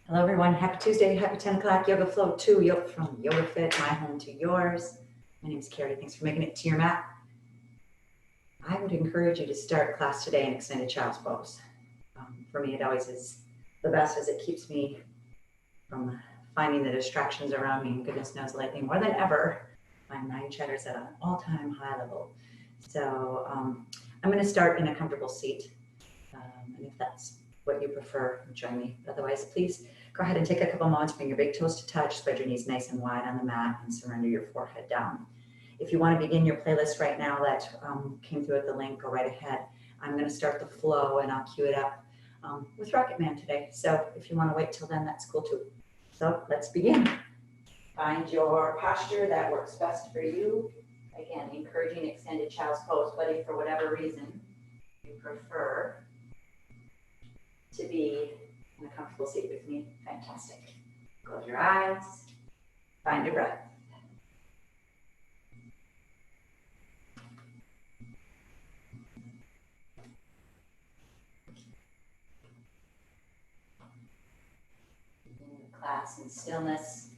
Hello everyone, happy Tuesday, happy 10 o'clock Yoga Flow 2, from Yoga Fit, my home to yours. My name is Carrie, thanks for making it to your mat. I would encourage you to start class today in extended child's pose. For me, it always is the best as it keeps me from finding the distractions around me, and goodness knows lately more than ever, my mind chatters at an all-time high level. So I'm gonna start in a comfortable seat, and if that's what you prefer, join me. Otherwise, please go ahead and take a couple moments, bring your big toes to touch, spread your knees nice and wide on the mat, and surrender your forehead down. If you want to begin your playlist right now that came through at the link, go right ahead. I'm going to start the flow and I'll cue it up with Rocket Man today. So if you want to wait till then, that's cool too. So let's begin. Find your posture that works best for you. Again, encouraging extended child's pose, but if for whatever reason you prefer to be in a comfortable seat with me, fantastic. Close your eyes, find your breath. Class in stillness,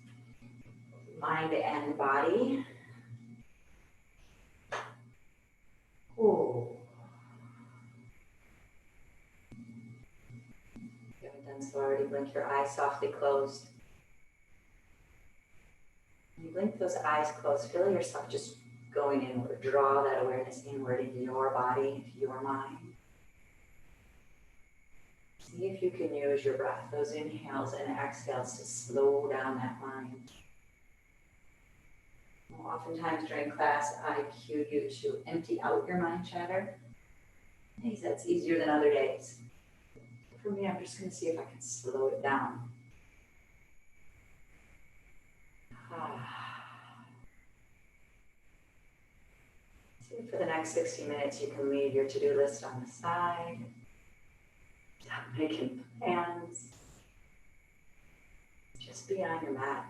mind and body. Ooh. If you haven't done so already, blink your eyes softly closed. When you blink those eyes closed, feel yourself just going inward. Draw that awareness inward into your body, into your mind. See if you can use your breath, those inhales and exhales, to slow down that mind. Oftentimes during class, I cue you to empty out your mind chatter. Days that's easier than other days. For me, I'm just going to see if I can slow it down. See if for the next 60 minutes you can leave your to-do list on the side. Stop making plans. Just be on your mat.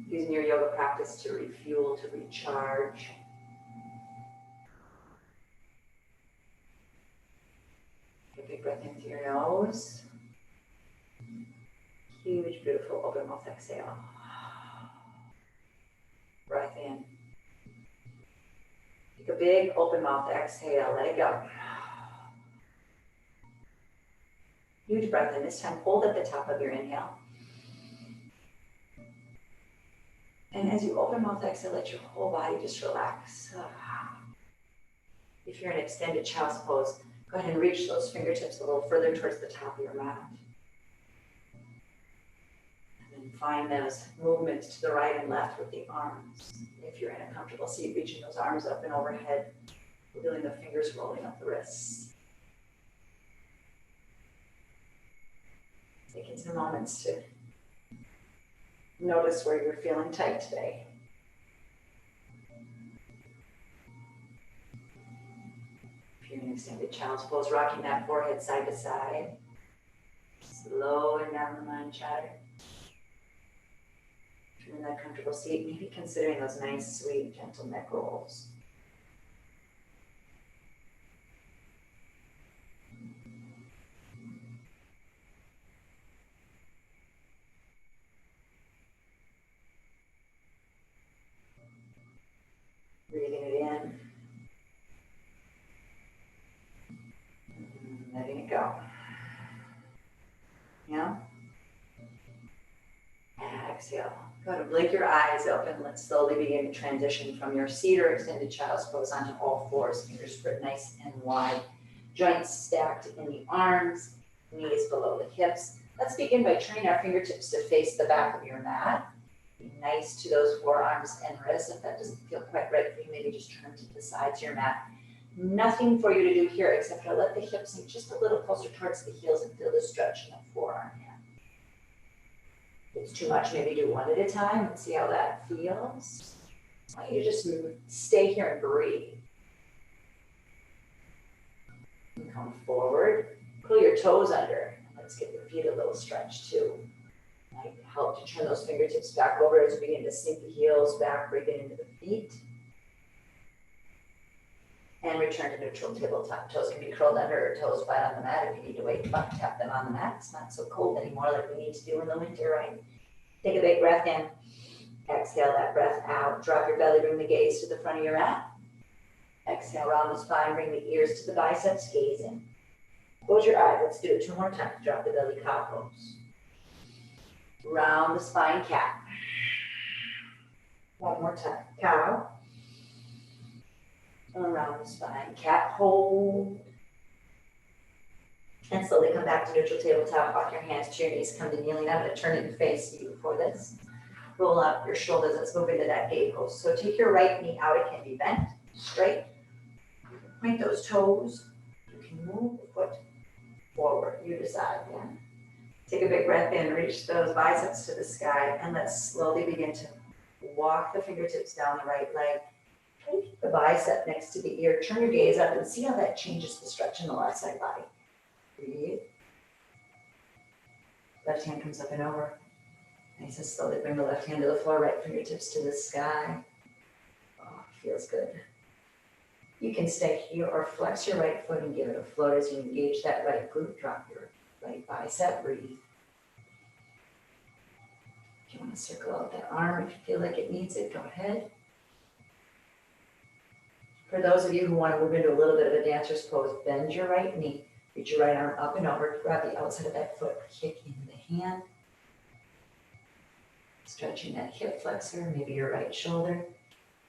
Using your yoga practice to refuel, to recharge. Take a big breath in through your nose. Huge, beautiful open mouth exhale. Breath in. Take a big open mouth exhale, let it go. Huge breath in. This time, hold at the top of your inhale. And as you open mouth exhale, let your whole body just relax. If you're in extended child's pose, go ahead and reach those fingertips a little further towards the top of your mat. And then find those movements to the right and left with the arms. If you're in a comfortable seat, reaching those arms up and overhead, feeling the fingers rolling up the wrists. Taking some moments to notice where you're feeling tight today. If you're in extended child's pose, rocking that forehead side to side. Slowing down the mind chatter. If you're in that comfortable seat, maybe considering those nice, sweet, gentle neck rolls. Breathing it in. And letting it go. Yeah? Exhale. Go ahead and blink your eyes open. Let's slowly begin to transition from your seat or extended child's pose onto all fours. Fingers spread nice and wide. Joints stacked in the arms. Knees below the hips. Let's begin by turning our fingertips to face the back of your mat. Be nice to those forearms and wrists. If that doesn't feel quite right for you, maybe just turn to the sides of your mat. Nothing for you to do here except to let the hips sink just a little closer towards the heels and feel the stretch in the forearm here. If it's too much, maybe do one at a time and see how that feels. I want you to just stay here and breathe. And come forward. Pull your toes under. Let's get your feet a little stretched too. Might help to turn those fingertips back over as we begin to sink the heels back, breathing into the feet. And return to neutral tabletop. Toes can be curled under or toes flat on the mat. If you need to wake up, tap them on the mat. It's not so cold anymore like we need to do in the winter, right? Take a big breath in. Exhale that breath out. Drop your belly, bring the gaze to the front of your mat. Exhale, round the spine, bring the ears to the biceps, gaze in. Close your eyes, let's do it 2 more times. Drop the belly, cow pose. Round the spine, cat. 1 more time, cow. Around the spine, cat, hold. And slowly come back to neutral tabletop. Walk your hands to your knees, come to kneeling. I'm going to turn it and face you for this. Roll up your shoulders, let's move into that gate pose. So take your right knee out, it can be bent, straight. Point those toes. You can move the foot forward, you decide, yeah. Take a big breath in, reach those biceps to the sky, and let's slowly begin to walk the fingertips down the right leg. Try to keep the bicep next to the ear. Turn your gaze up and see how that changes the stretch in the left side body. Breathe. Left hand comes up and over. Nice and slowly bring the left hand to the floor, right fingertips to the sky. Oh, feels good. You can stay here or flex your right foot and give it a float as you engage that right glute. Drop your right bicep, breathe. If you want to circle out that arm, if you feel like it needs it, go ahead. For those of you who want to move into a little bit of a dancer's pose, bend your right knee, reach your right arm up and over, grab the outside of that foot, kick into the hand. Stretching that hip flexor, maybe your right shoulder.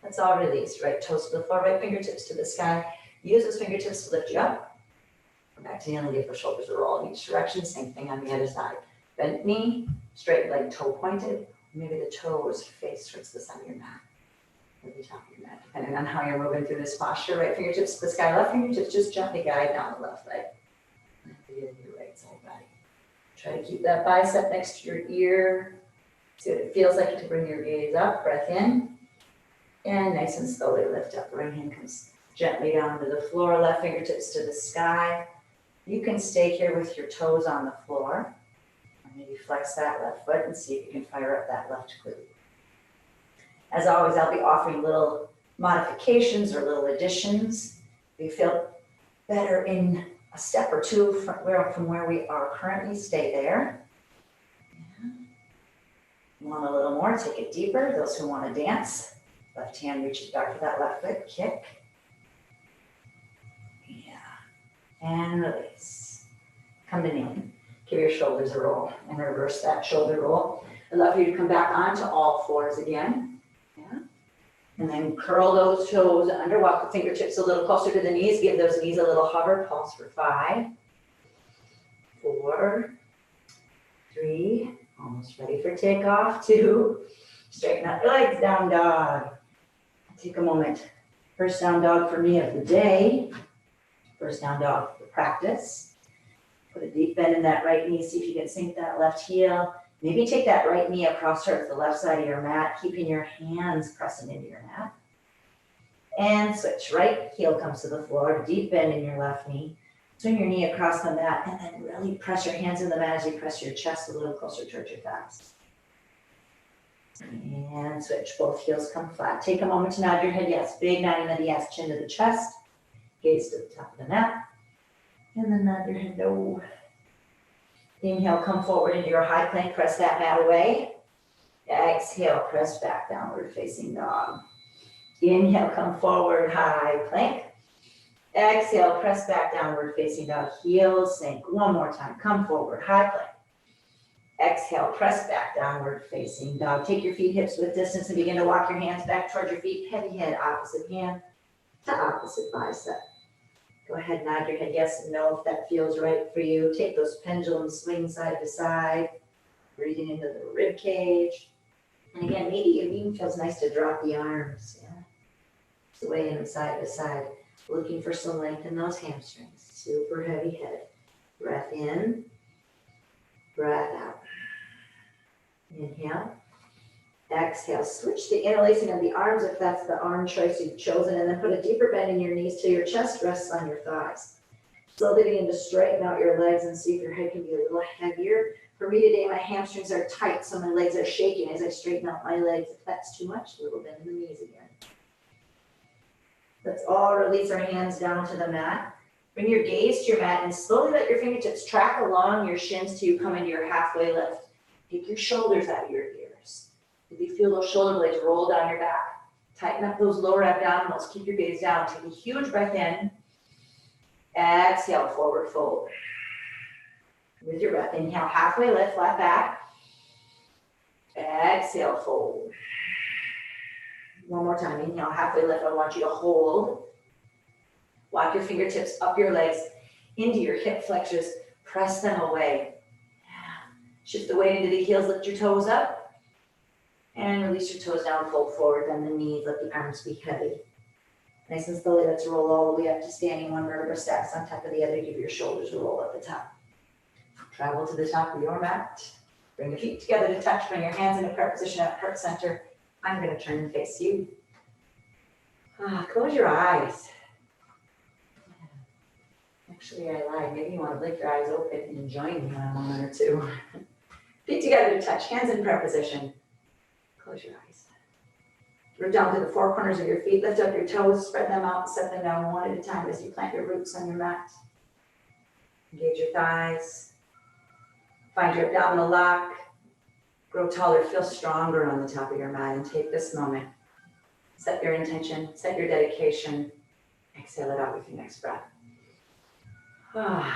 That's all released. Right toes to the floor, right fingertips to the sky. Use those fingertips to lift you up. Come back to kneeling, give the shoulders a roll in each direction. Same thing on the other side. Bent knee, straight leg, toe pointed. Maybe the toes face towards the side of your mat, or the top of your mat, depending on how you're moving through this posture. Right fingertips to the sky, left fingertips just gently guide down the left leg. And feel your right side body. Try to keep that bicep next to your ear. See what it feels like to bring your gaze up. Breath in. And nice and slowly lift up. Right hand comes gently down to the floor. Left fingertips to the sky. You can stay here with your toes on the floor. Maybe flex that left foot and see if you can fire up that left glute. As always, I'll be offering little modifications or little additions. If you feel better in a step or two from where we are currently, stay there. Want a little more, take it deeper. Those who want to dance, left hand reaches back for that left foot, kick. Yeah, and release. Come to kneeling. Give your shoulders a roll and reverse that shoulder roll. I'd love for you to come back onto all fours again. Yeah. And then curl those toes under, walk the fingertips a little closer to the knees, give those knees a little hover, pulse for 5, 4, 3, almost ready for takeoff, 2, straighten out your legs, down dog. Take a moment. First down dog for me of the day. First down dog for the practice. Put a deep bend in that right knee. See if you can sink that left heel. Maybe take that right knee across towards the left side of your mat, keeping your hands pressing into your mat. And switch. Right heel comes to the floor. Deep bend in your left knee. Swing your knee across the mat and then really press your hands in the mat as you press your chest a little closer towards your thighs. And switch. Both heels come flat. Take a moment to nod your head yes. Big nodding of the yes. Chin to the chest. Gaze to the top of the mat. And then nod your head no. Inhale, come forward into your high plank. Press that mat away. Exhale, press back, downward facing dog. Inhale, come forward, high plank. Exhale, press back, downward facing dog. Heels sink. One more time. Come forward, high plank. Exhale, press back, downward facing dog. Take your feet hips width distance and begin to walk your hands back towards your feet. Heavy head, opposite hand to opposite bicep. Go ahead, nod your head yes and no if that feels right for you. Take those pendulums, swing side to side, breathing into the rib cage. And again, maybe it even feels nice to drop the arms. Yeah, sway them side to side, looking for some length in those hamstrings. Super heavy head. Breath in, breath out. Inhale. Exhale, switch the interlacing of the arms if that's the arm choice you've chosen, and then put a deeper bend in your knees till your chest rests on your thighs. Slowly begin to straighten out your legs and see if your head can be a little heavier. For me today, my hamstrings are tight, so my legs are shaking as I straighten out my legs. If that's too much, a little bend in the knees again. Let's all release our hands down to the mat. Bring your gaze to your mat and slowly let your fingertips track along your shins till you come into your halfway lift. Take your shoulders out of your ears. If you feel those shoulder blades roll down your back, tighten up those lower abdominals. Keep your gaze down. Take a huge breath in. Exhale, forward fold. With your breath, inhale, halfway lift, flat back. Exhale, fold. One more time, inhale, halfway lift. I want you to hold. Walk your fingertips up your legs into your hip flexors. Press them away. Shift the weight into the heels, lift your toes up. And release your toes down, fold forward, bend the knees, let the arms be heavy. Nice and slowly, let's roll all the way up to standing. One vertebra stacks on top of the other. Give your shoulders a roll at the top. Travel to the top of your mat. Bring your feet together to touch. Bring your hands into prayer position at heart center. I'm going to turn and face you. Close your eyes. Actually, I lied. Maybe you want to blink your eyes open and join me on a moment or two. Feet together to touch. Hands in prayer position. Close your eyes. Root down to the four corners of your feet. Lift up your toes. Spread them out. Set them down one at a time as you plant your roots on your mat. Engage your thighs. Find your abdominal lock. Grow taller. Feel stronger on the top of your mat. And take this moment. Set your intention. Set your dedication. Exhale it out with your next breath. And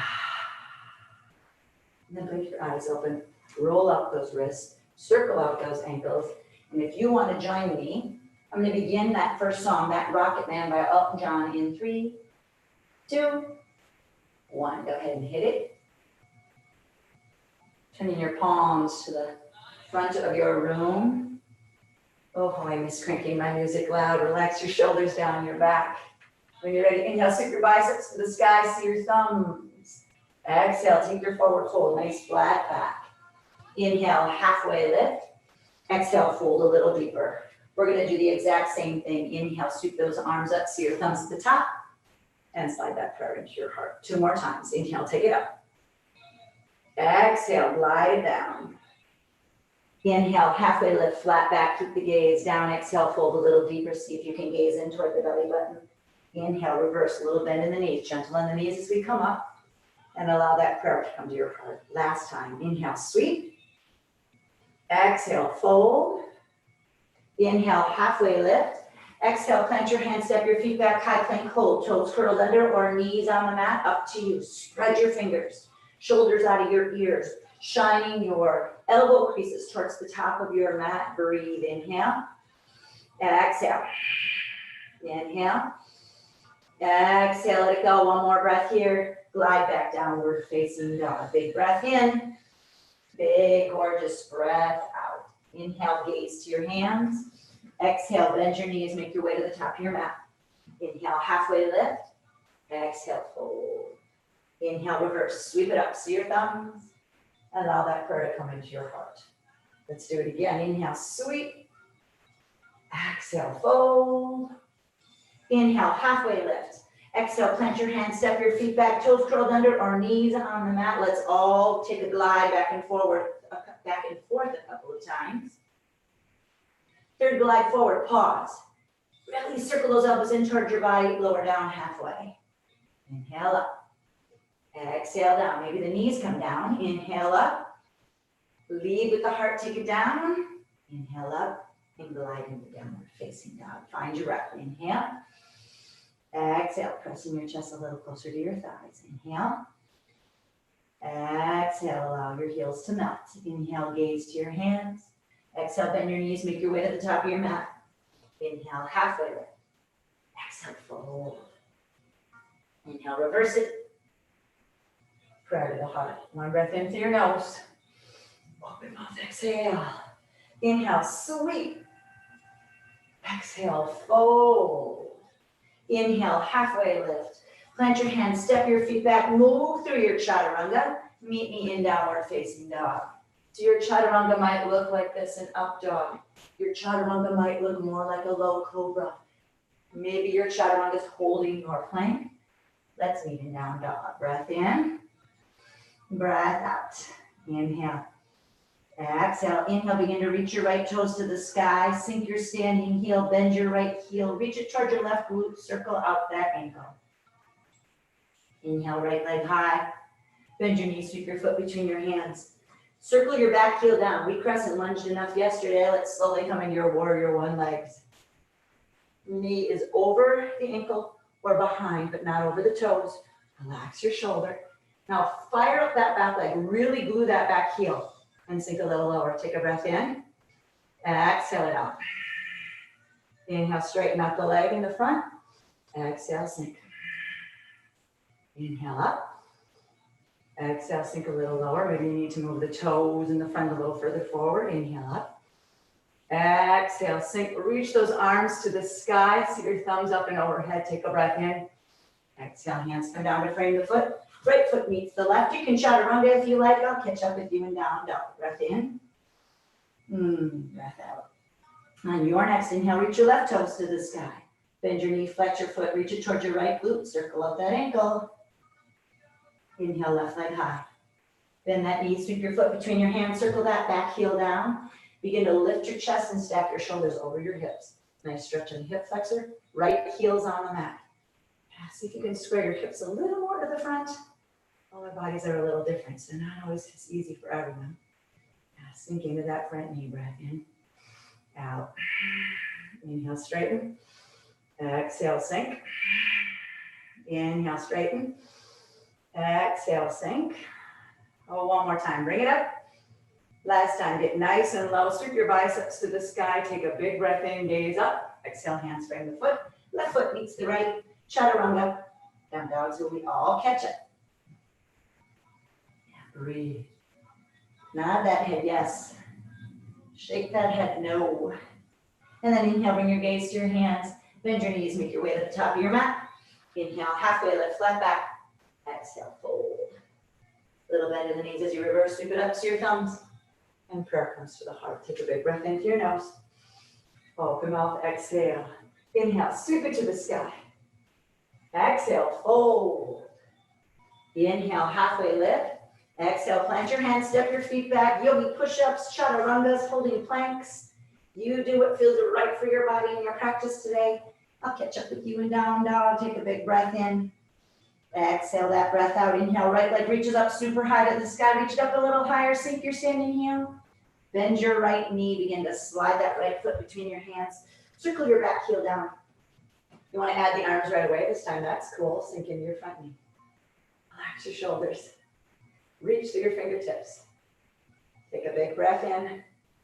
then blink your eyes open. Roll up those wrists. Circle out those ankles. And if you want to join me, I'm going to begin that first song, that Rocket Man by Elton John, in 3, 2, 1. Go ahead and hit it. Turning your palms to the front of your room. Oh, I miss cranking my music loud. Relax your shoulders down your back. When you're ready, inhale, sweep your biceps to the sky, see your thumbs. Exhale, take your forward fold, nice flat back. Inhale, halfway lift. Exhale, fold a little deeper. We're going to do the exact same thing. Inhale, sweep those arms up, see your thumbs at the top, and slide that prayer into your heart. 2 more times. Inhale, take it up. Exhale, glide it down. Inhale, halfway lift, flat back, keep the gaze down. Exhale, fold a little deeper. See if you can gaze in toward the belly button. Inhale, reverse, a little bend in the knees. Gentle on the knees as we come up. And allow that prayer to come to your heart. Last time. Inhale, sweep. Exhale, fold. Inhale, halfway lift. Exhale, plant your hands, step your feet back, high plank hold. Toes curled under or knees on the mat. Up to you. Spread your fingers. Shoulders out of your ears. Shining your elbow creases towards the top of your mat. Breathe. Inhale. Exhale. Inhale. Exhale, let it go. One more breath here. Glide back downward facing dog. Big breath in. Big, gorgeous breath out. Inhale, gaze to your hands. Exhale, bend your knees. Make your way to the top of your mat. Inhale, halfway lift. Exhale, fold. Inhale, reverse. Sweep it up. See your thumbs. Allow that prayer to come into your heart. Let's do it again. Inhale, sweep. Exhale, fold. Inhale, halfway lift. Exhale, plant your hands, step your feet back, toes curled under or knees on the mat. Let's all take a glide back and forth a couple of times. Third glide forward, pause. Really circle those elbows in towards your body, lower down halfway. Inhale up. Exhale down. Maybe the knees come down. Inhale up. Lead with the heart, take it down. Inhale up and glide into downward facing dog. Find your breath. Inhale. Exhale, pressing your chest a little closer to your thighs. Inhale. Exhale, allow your heels to melt. Inhale, gaze to your hands. Exhale, bend your knees, make your way to the top of your mat. Inhale, halfway lift. Exhale, fold. Inhale, reverse it. Prayer to the heart. One breath in through your nose. Open mouth, exhale. Inhale, sweep. Exhale, fold. Inhale, halfway lift. Plant your hands, step your feet back, move through your chaturanga. Meet me in downward facing dog. So your chaturanga might look like this, an up dog. Your chaturanga might look more like a low cobra. Maybe your chaturanga is holding your plank. Let's meet in down dog. Breath in, breath out. Inhale. Exhale, inhale, begin to reach your right toes to the sky, sink your standing heel, bend your right heel, reach it toward your left glute, circle out that ankle. Inhale, right leg high, bend your knees, sweep your foot between your hands. Circle your back heel down. We crescent lunged enough yesterday. Let's slowly come into your warrior one legs. Knee is over the ankle or behind, but not over the toes. Relax your shoulder. Now fire up that back leg. Really glue that back heel and sink a little lower. Take a breath in. Exhale it out. Inhale, straighten out the leg in the front. Exhale, sink. Inhale up. Exhale, sink a little lower. Maybe you need to move the toes in the front a little further forward. Inhale up. Exhale, sink. Reach those arms to the sky. See your thumbs up and overhead. Take a breath in. Exhale, hands come down to frame the foot. Right foot meets the left. You can chaturanga if you like. I'll catch up with you and down dog. Breath in. Breath out. On your next inhale, reach your left toes to the sky. Bend your knee, flex your foot, reach it towards your right glute. Circle up that ankle. Inhale, left leg high. Bend that knee, sweep your foot between your hands, circle that back heel down. Begin to lift your chest and stack your shoulders over your hips. Nice stretch in the hip flexor. Right heel's on the mat. See if you can square your hips a little more to the front. All our bodies are a little different, so not always it's easy for everyone. Sink into that front knee, breath in, out. Inhale, straighten. Exhale, sink. Inhale, straighten. Exhale, sink. Oh, one more time, bring it up. Last time, get nice and low. Sweep your biceps to the sky. Take a big breath in, gaze up. Exhale, hands frame the foot. Left foot meets the right. Chaturanga. Down dog till we all catch it. Breathe. Nod that head, yes. Shake that head, no. And then inhale, bring your gaze to your hands. Bend your knees, make your way to the top of your mat. Inhale, halfway lift, flat back. Exhale, fold. Little bend in the knees as you reverse, sweep it up to your thumbs. And prayer comes to the heart. Take a big breath in through your nose. Open mouth, exhale. Inhale, sweep it to the sky. Exhale, fold. Inhale, halfway lift. Exhale, plant your hands, step your feet back. Yogi push-ups, chaturangas, holding planks. You do what feels right for your body in your practice today. I'll catch up with you in down dog. Take a big breath in. Exhale that breath out. Inhale, right leg reaches up super high to the sky. Reach it up a little higher. Sink your standing heel. Bend your right knee. Begin to slide that right foot between your hands. Circle your back heel down. You want to add the arms right away this time. That's cool. Sink into your front knee. Relax your shoulders. Reach through your fingertips. Take a big breath in.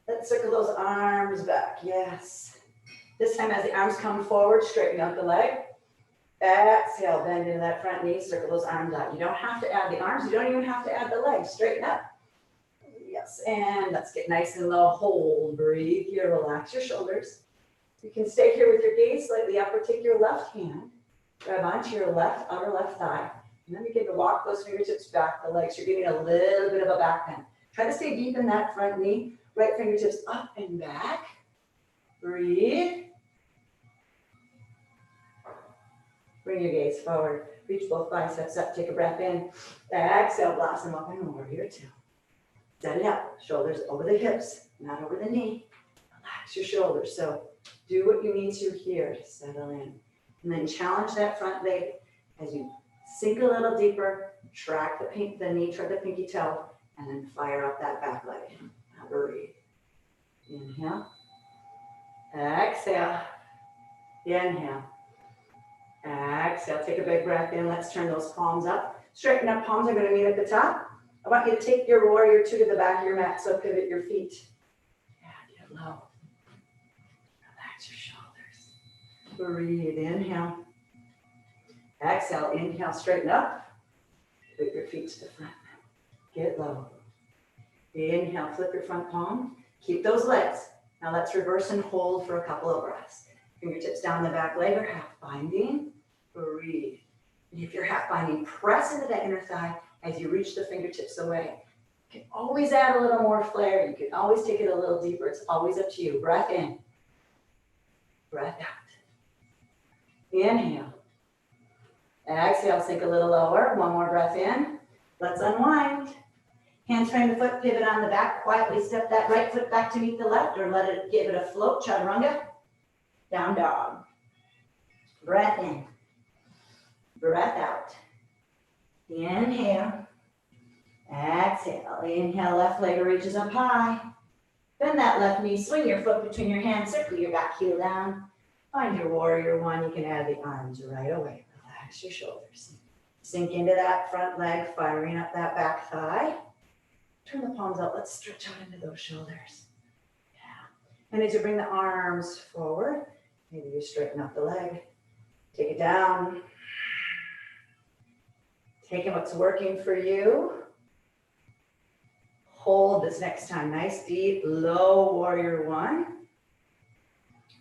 Let's circle those arms back. Yes. This time as the arms come forward, straighten out the leg. Exhale, bend into that front knee. Circle those arms out. You don't have to add the arms. You don't even have to add the legs. Straighten up. Yes, and let's get nice and low. Hold, breathe here. Relax your shoulders. You can stay here with your gaze slightly upward. Take your left hand. Grab onto your left, upper left thigh. And then begin to walk those fingertips back the legs. You're getting a little bit of a back bend. Try to stay deep in that front knee. Right fingertips up and back. Breathe. Bring your gaze forward. Reach both biceps up. Take a breath in. Exhale, blossom up and warrior two. Set it up. Shoulders over the hips, not over the knee. Relax your shoulders. So do what you need to here to settle in. And then challenge that front leg as you sink a little deeper, track the knee toward the pinky toe, and then fire up that back leg. Now breathe. Inhale. Exhale. Inhale. Exhale. Take a big breath in. Let's turn those palms up. Straighten up. Palms are going to meet at the top. I want you to take your warrior two to the back of your mat, so pivot your feet. Yeah, get low. Relax your shoulders. Breathe. Inhale. Exhale, inhale, straighten up. Flip your feet to the front. Get low. Inhale, flip your front palm. Keep those legs. Now let's reverse and hold for a couple of breaths. Fingertips down the back leg or half binding. Breathe. And if you're half binding, press into that inner thigh as you reach the fingertips away. You can always add a little more flair. You can always take it a little deeper. It's always up to you. Breath in. Breath out. Inhale. Exhale, sink a little lower. One more breath in. Let's unwind. Hands frame the foot, pivot on the back, quietly step that right foot back to meet the left or give it a float, chaturanga. Down dog. Breath in. Breath out. Inhale. Exhale. Inhale, left leg reaches up high. Bend that left knee, swing your foot between your hands, circle your back heel down. Find your warrior one. You can add the arms right away. Relax your shoulders. Sink into that front leg, firing up that back thigh. Turn the palms out. Let's stretch out into those shoulders. Yeah. And as you bring the arms forward, maybe you straighten up the leg. Take it down. Taking what's working for you. Hold this next time. Nice, deep, low warrior one.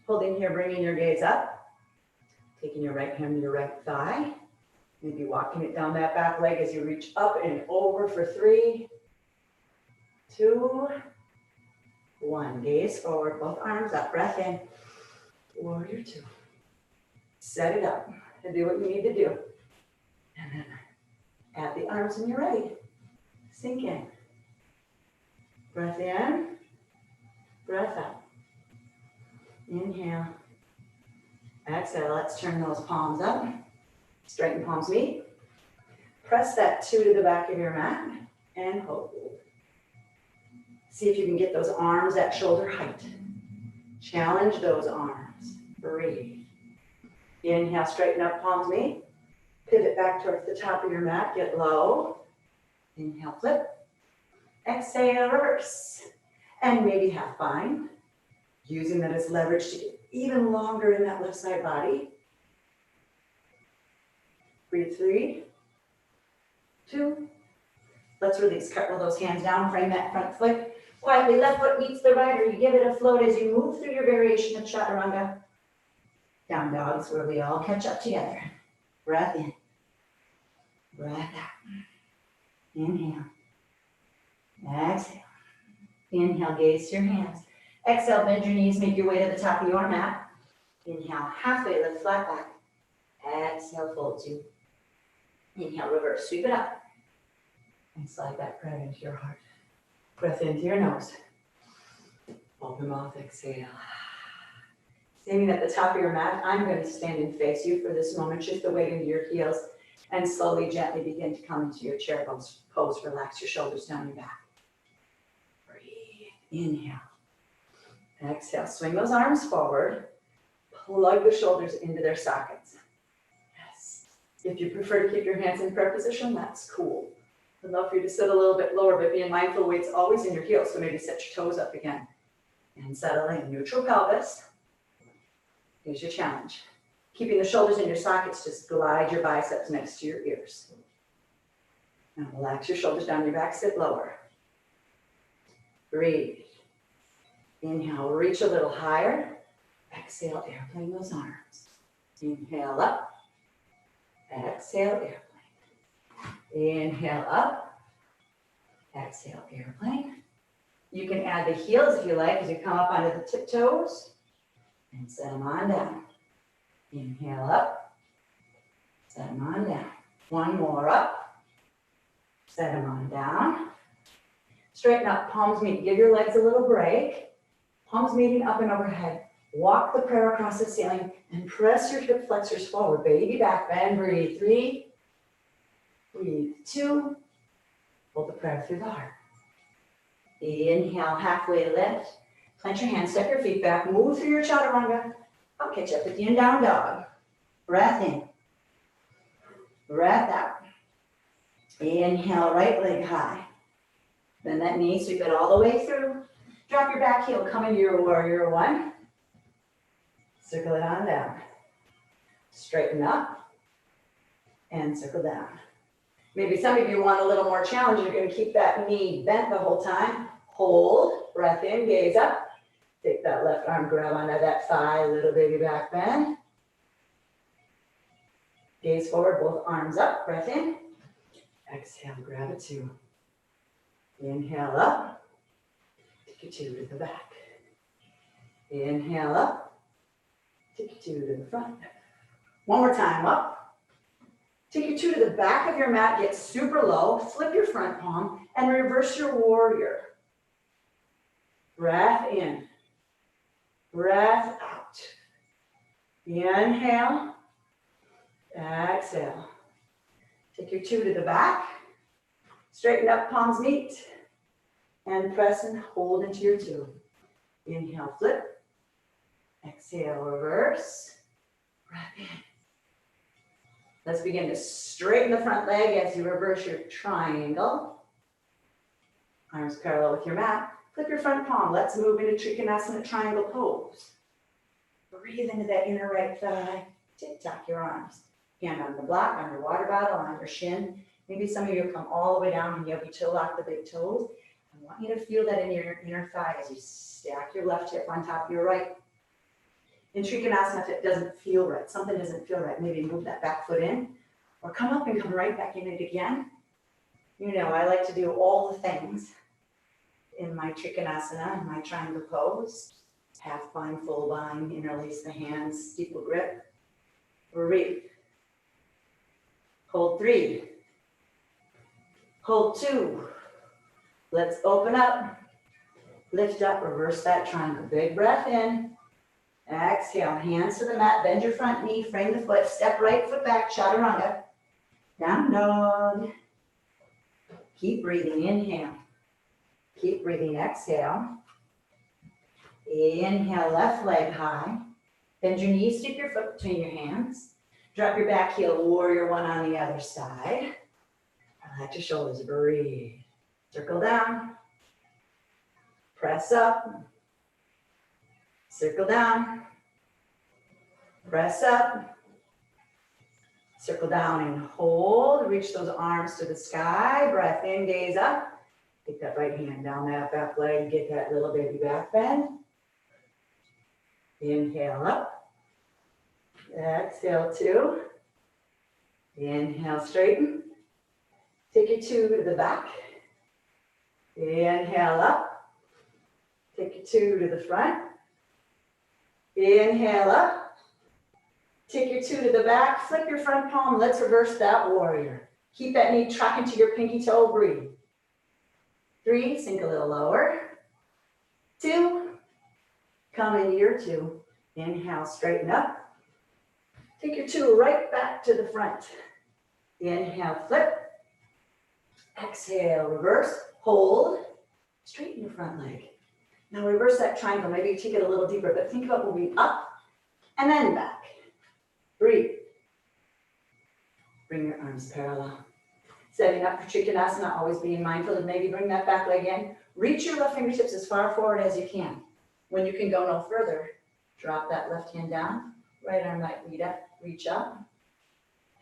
Holding here, bringing your gaze up. Taking your right hand to your right thigh. Maybe walking it down that back leg as you reach up and over for 3, 2, 1. Gaze forward, both arms up, breath in. Warrior 2. Set it up and do what you need to do. And then add the arms when you're ready. Sink in. Breath in, breath out. Inhale. Exhale, let's turn those palms up. Straighten palms meet. Press that 2 to the back of your mat and hold. See if you can get those arms at shoulder height. Challenge those arms. Breathe. Inhale, straighten up, palms meet. Pivot back towards the top of your mat, get low. Inhale, flip. Exhale, reverse. And maybe half bind. Using that as leverage to get even longer in that left side body. Breathe 3, 2. Let's release. Curl those hands down, frame that front foot. Quietly, left foot meets the right, or you give it a float as you move through your variation of chaturanga. Down dog is where we all catch up together. Breath in. Breath out. Inhale. Exhale. Inhale, gaze to your hands. Exhale, bend your knees, make your way to the top of your mat. Inhale, halfway, lift flat back. Exhale, fold 2. Inhale, reverse, sweep it up. And slide that breath into your heart. Breath into your nose. Open mouth, exhale. Standing at the top of your mat, I'm going to stand and face you for this moment. Shift the weight into your heels and slowly, gently begin to come into your chair pose. Relax your shoulders down your back. Breathe. Inhale. Exhale. Swing those arms forward. Plug the shoulders into their sockets. Yes. If you prefer to keep your hands in prayer position, that's cool. I'd love for you to sit a little bit lower, but being mindful, weight's always in your heels, so maybe set your toes up again. And settle in. Neutral pelvis. Here's your challenge. Keeping the shoulders in your sockets, just glide your biceps next to your ears. Now relax your shoulders down your back, sit lower. Breathe. Inhale, reach a little higher. Exhale, airplane those arms. Inhale up. Exhale, airplane. Inhale up. Exhale, airplane. You can add the heels if you like as you come up onto the tiptoes. And set them on down. Inhale up. Set them on down. One more up. Set them on down. Straighten up, palms meet. Give your legs a little break. Palms meeting up and overhead. Walk the prayer across the ceiling and press your hip flexors forward. Baby back bend. Breathe 3. Breathe 2. Hold the prayer through the heart. Inhale, halfway lift. Plant your hands, step your feet back, move through your chaturanga. I'll catch up with you in down dog. Breath in. Breath out. Inhale, right leg high. Bend that knee, sweep it all the way through. Drop your back heel, come into your warrior one. Circle it on down. Straighten up and circle down. Maybe some of you want a little more challenge. You're going to keep that knee bent the whole time. Hold, breath in, gaze up. Take that left arm, grab onto that thigh, little baby back bend. Gaze forward, both arms up, breath in. Exhale, grab a 2. Inhale up. Take a 2 to the back. Inhale up. Take a 2 to the front. One more time, up. Take your 2 to the back of your mat, get super low, flip your front palm, and reverse your warrior. Breath in, breath out. Inhale, exhale. Take your 2 to the back, straighten up, palms meet, and press and hold into your 2. Inhale, flip. Exhale, reverse. Breath in. Let's begin to straighten the front leg as you reverse your triangle. Arms parallel with your mat. Flip your front palm. Let's move into Trikonasana triangle pose. Breathe into that inner right thigh. Tick-tock your arms. Hand on the block, on your water bottle, on your shin. Maybe some of you come all the way down and yogi toe lock the big toes. I want you to feel that in your inner thigh as you stack your left hip on top of your right. In Trikonasana, if it doesn't feel right, something doesn't feel right, maybe move that back foot in, or come up and come right back in it again. You know, I like to do all the things in my Trikonasana, in my triangle pose. Half bind, full bind, interlace the hands, steeple grip. Breathe. Hold 3. Hold 2. Let's open up. Lift up, reverse that triangle. Big breath in. Exhale, hands to the mat, bend your front knee, frame the foot, step right foot back, chaturanga. Down dog. Keep breathing, inhale. Keep breathing, exhale. Inhale, left leg high. Bend your knees, stick your foot between your hands. Drop your back heel, warrior 1 on the other side. Relax your shoulders, breathe. Circle down. Press up. Circle down. Press up. Circle down and hold. Reach those arms to the sky. Breath in, gaze up. Take that right hand down that back leg. Get that little baby back bend. Inhale up. Exhale 2. Inhale, straighten. Take your 2 to the back. Inhale up. Take your 2 to the front. Inhale up. Take your 2 to the back. Flip your front palm. Let's reverse that warrior. Keep that knee tracking to your pinky toe. Breathe. 3, sink a little lower. 2, come into your 2. Inhale, straighten up. Take your 2 right back to the front. Inhale, flip. Exhale, reverse. Hold. Straighten your front leg. Now reverse that triangle. Maybe you take it a little deeper, but think about moving up and then back. Breathe. Bring your arms parallel. Setting up for Trikonasana, always being mindful of maybe bring that back leg in. Reach your left fingertips as far forward as you can. When you can go no further, drop that left hand down. Right arm might reach up.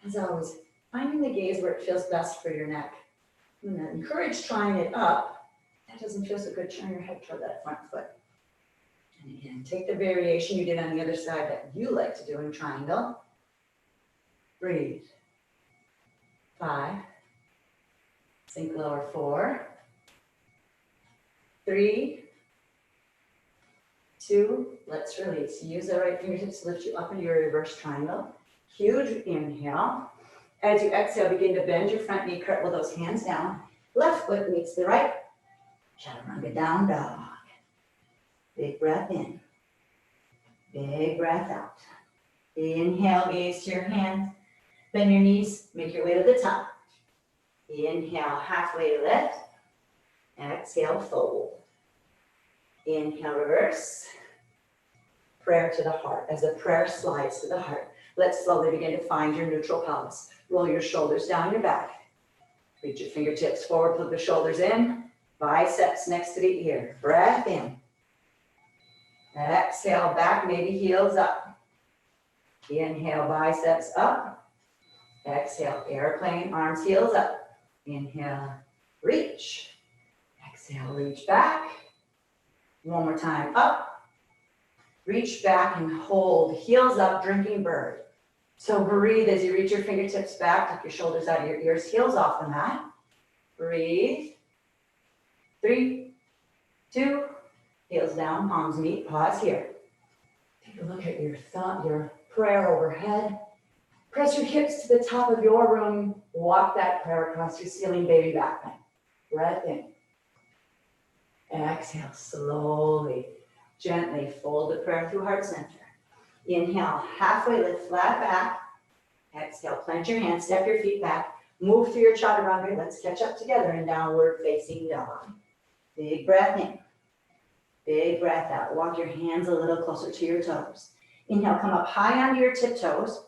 As always, finding the gaze where it feels best for your neck. And then encourage trying it up. That doesn't feel so good. Turn your head toward that front foot. And again, take the variation you did on the other side that you like to do in triangle. Breathe. 5. Sink lower. 4. 3. 2. Let's release. Use the right fingertips to lift you up into your reverse triangle. Huge inhale. As you exhale, begin to bend your front knee, curl those hands down. Left foot meets the right. Chaturanga, down dog. Big breath in. Big breath out. Inhale, gaze to your hands. Bend your knees, make your way to the top. Inhale, halfway lift. Exhale, fold. Inhale, reverse. Prayer to the heart. As the prayer slides to the heart, let's slowly begin to find your neutral pelvis. Roll your shoulders down your back. Reach your fingertips forward, put the shoulders in. Biceps next to the ear. Breath in. Exhale, back, maybe heels up. Inhale, biceps up. Exhale, airplane, arms, heels up. Inhale, reach. Exhale, reach back. One more time, up. Reach back and hold, heels up, drinking bird. So breathe as you reach your fingertips back, tuck your shoulders out of your ears, heels off the mat. Breathe. 3, 2, heels down, palms meet, pause here. Take a look at your thought, your prayer overhead. Press your hips to the top of your room. Walk that prayer across your ceiling, baby back bend. Breath in. Exhale, slowly, gently fold the prayer through heart center. Inhale, halfway lift, flat back. Exhale, plant your hands, step your feet back. Move through your chaturanga. Let's catch up together in downward facing dog. Big breath in. Big breath out. Walk your hands a little closer to your toes. Inhale, come up high onto your tiptoes.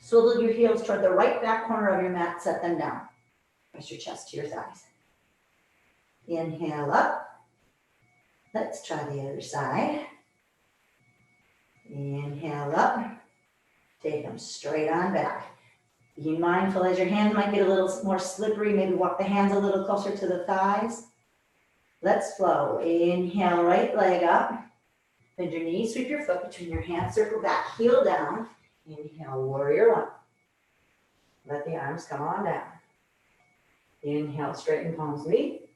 Swivel your heels toward the right back corner of your mat. Set them down. Press your chest to your thighs. Inhale up. Let's try the other side. Inhale up. Take them straight on back. Be mindful as your hands might get a little more slippery. Maybe walk the hands a little closer to the thighs. Let's flow. Inhale, right leg up. Bend your knees, sweep your foot between your hands, circle back, heel down. Inhale, warrior one. Let the arms come on down. Inhale, straighten palms meet.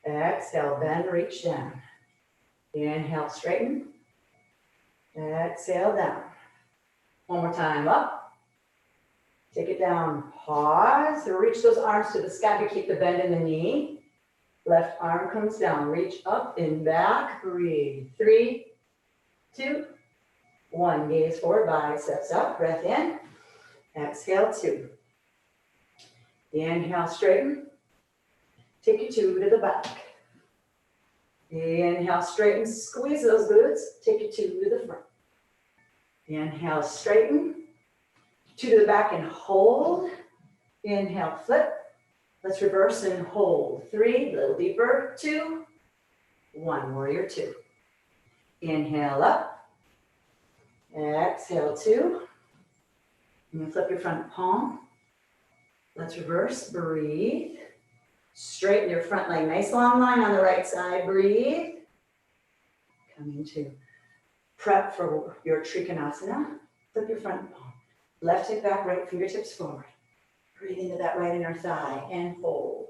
Exhale, bend, reach down. Inhale, straighten. Exhale, down. One more time, up. Take it down, pause. Reach those arms to the sky to keep the bend in the knee. Left arm comes down, reach up and back, breathe. 3, 2, 1. Gaze forward, biceps up, breath in. Exhale, 2. Inhale, straighten. Take your 2 to the back. Inhale, straighten, squeeze those glutes. Take your 2 to the front. Inhale, straighten. 2 to the back and hold. Inhale, flip. Let's reverse and hold. 3, a little deeper. 2, 1, warrior 2. Inhale up. Exhale, 2. And then flip your front palm. Let's reverse, breathe. Straighten your front leg, nice long line on the right side, breathe. Coming to prep for your Trikonasana. Flip your front palm. Left hip back, right fingertips forward. Breathe into that right inner thigh and hold.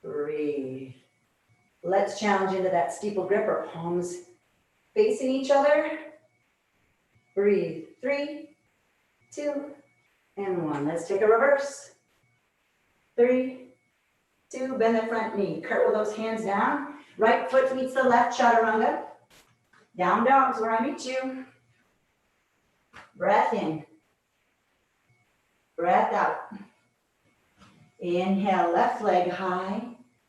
Breathe. Let's challenge into that steeple grip or palms facing each other. Breathe. 3, 2, and 1. Let's take a reverse. 3, 2, bend the front knee. Cartwheel those hands down. Right foot meets the left, chaturanga. Down dogs where I meet you. Breath in. Breath out. Inhale, left leg high.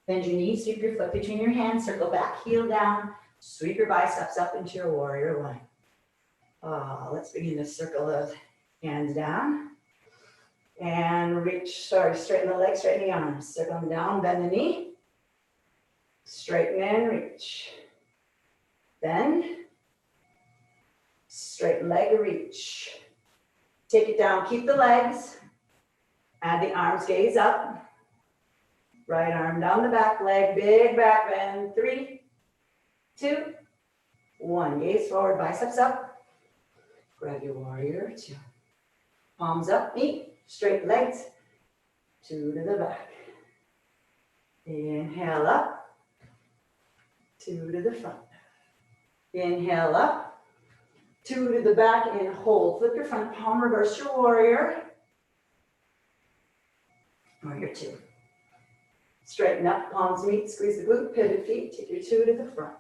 Bend your knees, sweep your foot between your hands, circle back, heel down. Sweep your biceps up into your warrior one. Let's begin the circle of hands down. And reach, straighten the legs, straighten the arms. Circle them down, bend the knee. Straighten and reach. Bend. Straighten leg, reach. Take it down, keep the legs. Add the arms, gaze up. Right arm down the back leg, big back bend. 3, 2, 1. Gaze forward, biceps up. Grab your warrior 2. Palms up, meet, straight legs. 2 to the back. Inhale up. 2 to the front. Inhale up. 2 to the back and hold. Flip your front palm, reverse your warrior. Warrior 2. Straighten up, palms meet, squeeze the glute, pivot feet, take your 2 to the front.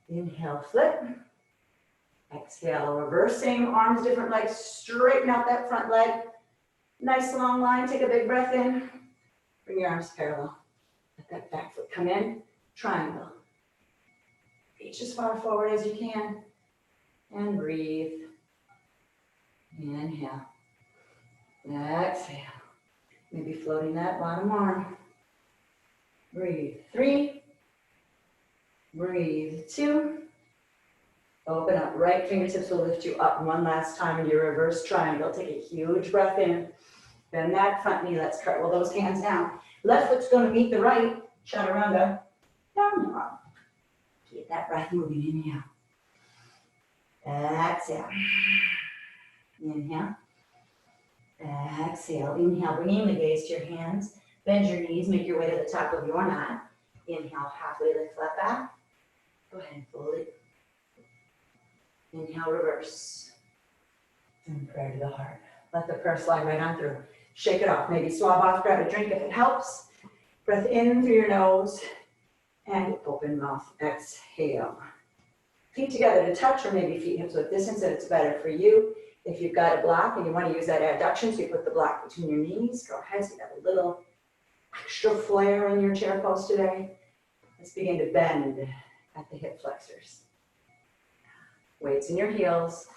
Inhale, flip. Exhale, reverse, same arms, different legs, straighten out that front leg. Nice long line, take a big breath in. Bring your arms parallel. Let that back foot come in, triangle. Reach as far forward as you can. And breathe. Inhale. Exhale. Maybe floating that bottom arm. Breathe. 3. Breathe. 2. Open up. Right fingertips will lift you up one last time into your reverse triangle. Take a huge breath in. Bend that front knee. Let's cartwheel those hands down. Left foot's going to meet the right. Chaturanga. Down dog. Keep that breath moving. Inhale. Exhale. Inhale. Exhale. Inhale. Bringing the gaze to your hands. Bend your knees. Make your way to the top of your mat. Inhale. Halfway lift, flat back. Go ahead and fold it. Inhale, reverse. And prayer to the heart. Let the prayer slide right on through. Shake it off. Maybe swab off, grab a drink if it helps. Breath in through your nose and open mouth. Exhale. Feet together to touch, or maybe feet hips width distance, and it's better for you. If you've got a block and you want to use that adduction, so you put the block between your knees, go ahead. So you got a little extra flare in your chair pose today. Let's begin to bend at the hip flexors. Weights in your heels.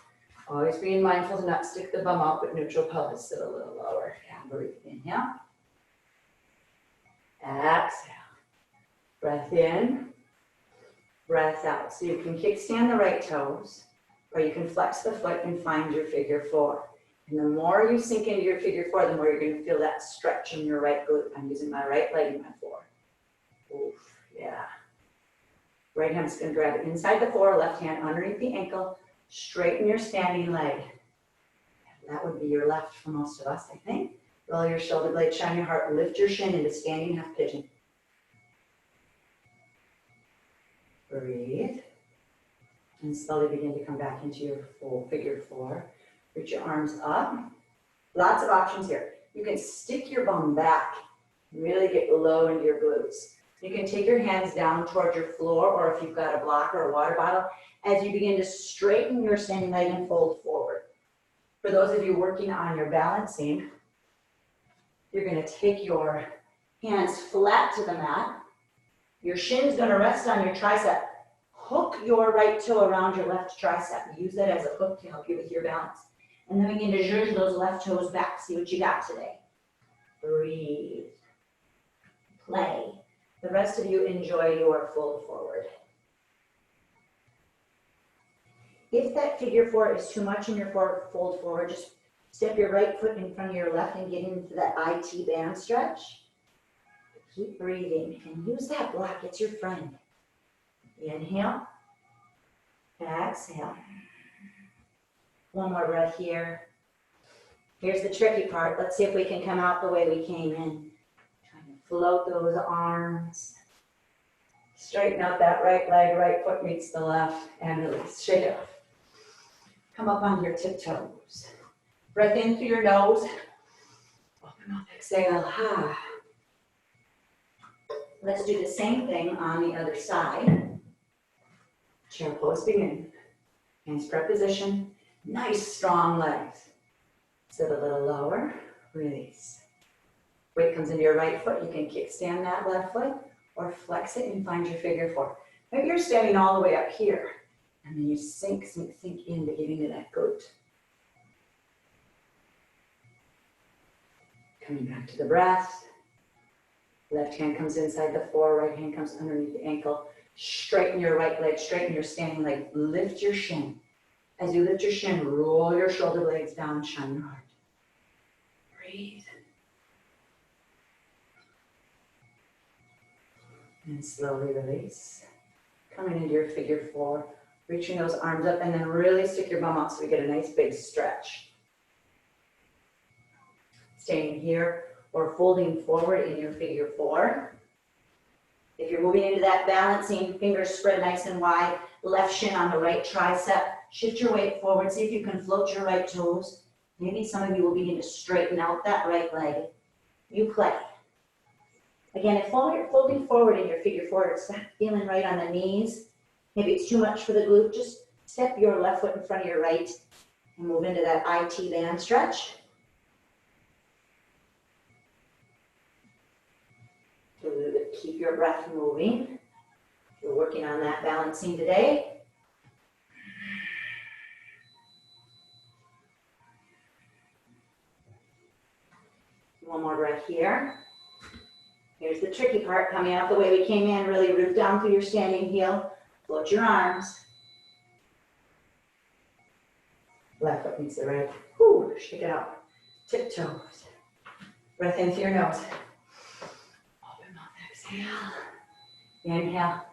Always being mindful to not stick the bum out, but neutral pelvis sit a little lower. Yeah, breathe. Inhale. Exhale. Breath in. Breath out. So you can kickstand the right toes, or you can flex the foot and find your figure four. And the more you sink into your figure four, the more you're going to feel that stretch in your right glute. I'm using my right leg in my four. Oof, yeah. Right hand's going to grab it inside the four, left hand underneath the ankle. Straighten your standing leg. That would be your left for most of us, I think. Roll your shoulder blade, shine your heart, lift your shin into standing half pigeon. Breathe. And slowly begin to come back into your full figure four. Reach your arms up. Lots of options here. You can stick your bum back, really get low into your glutes. You can take your hands down towards your floor, or if you've got a block or a water bottle, as you begin to straighten your standing leg and fold forward. For those of you working on your balancing, you're going to take your hands flat to the mat. Your shin's going to rest on your tricep. Hook your right toe around your left tricep. Use that as a hook to help you with your balance. And then begin to zhuzh those left toes back. See what you got today. Breathe. Play. The rest of you enjoy your fold forward. If that figure four is too much in your fold forward, just step your right foot in front of your left and get into that IT band stretch. Keep breathing and use that block. It's your friend. Inhale. Exhale. One more breath here. Here's the tricky part. Let's see if we can come out the way we came in. Trying to float those arms. Straighten out that right leg, right foot meets the left, and release. Shake it off. Come up on your tiptoes. Breath in through your nose. Open mouth, exhale. Let's do the same thing on the other side. Chair pose begin. Hands prep position. Nice strong legs. Sit a little lower. Release. Weight comes into your right foot. You can kickstand that left foot or flex it and find your figure four. Maybe you're standing all the way up here. And then you sink in to get into that glute. Coming back to the breath. Left hand comes inside the four, right hand comes underneath the ankle. Straighten your right leg, straighten your standing leg. Lift your shin. As you lift your shin, roll your shoulder blades down, shine your heart. Breathe. And slowly release. Coming into your figure four. Reaching those arms up and then really stick your bum out so we get a nice big stretch. Staying here or folding forward in your figure four. If you're moving into that balancing, fingers spread nice and wide, left shin on the right tricep, shift your weight forward, see if you can float your right toes. Maybe some of you will begin to straighten out that right leg. You play. Again, if you're folding forward in your figure four, it's not feeling right on the knees. Maybe it's too much for the glute. Just step your left foot in front of your right and move into that IT band stretch. Keep your breath moving. We're working on that balancing today. One more breath here. Here's the tricky part, coming out the way we came in. Really root down through your standing heel. Float your arms. Left foot meets the right. Whew, shake it out. Tiptoes. Breath in through your nose. Open mouth, exhale. Inhale.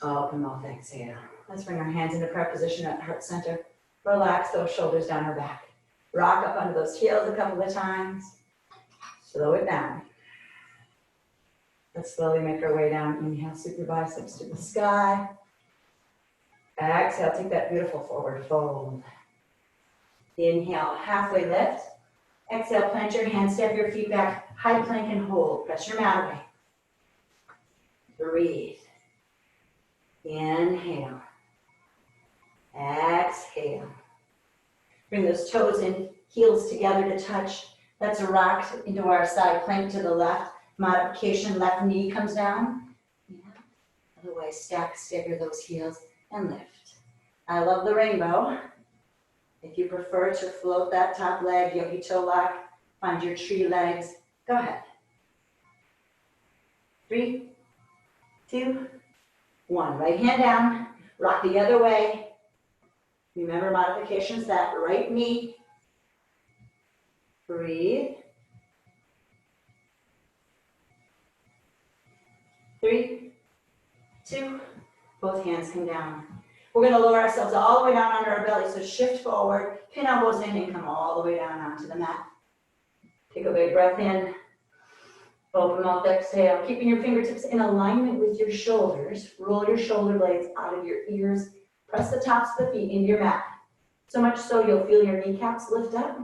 Open mouth, exhale. Let's bring our hands into prayer position at heart center. Relax those shoulders down our back. Rock up under those heels a couple of times. Slow it down. Let's slowly make our way down. Inhale, sweep your biceps to the sky. Exhale, take that beautiful forward fold. Inhale, halfway lift. Exhale, plant your hands, step your feet back, high plank and hold. Press your mat away. Breathe. Inhale. Exhale. Bring those toes and heels together to touch. Let's rock into our side plank to the left. Modification, left knee comes down. Yeah. Otherwise, stagger those heels and lift. I love the rainbow. If you prefer to float that top leg, yogi toe lock, find your tree legs. Go ahead. 3, 2, 1. Right hand down. Rock the other way. Remember modifications, that right knee. Breathe. 3, 2, both hands come down. We're going to lower ourselves all the way down onto our belly. So shift forward, pin elbows in, and come all the way down onto the mat. Take a big breath in. Open mouth, exhale. Keeping your fingertips in alignment with your shoulders. Roll your shoulder blades out of your ears. Press the tops of the feet into your mat. So much so you'll feel your kneecaps lift up.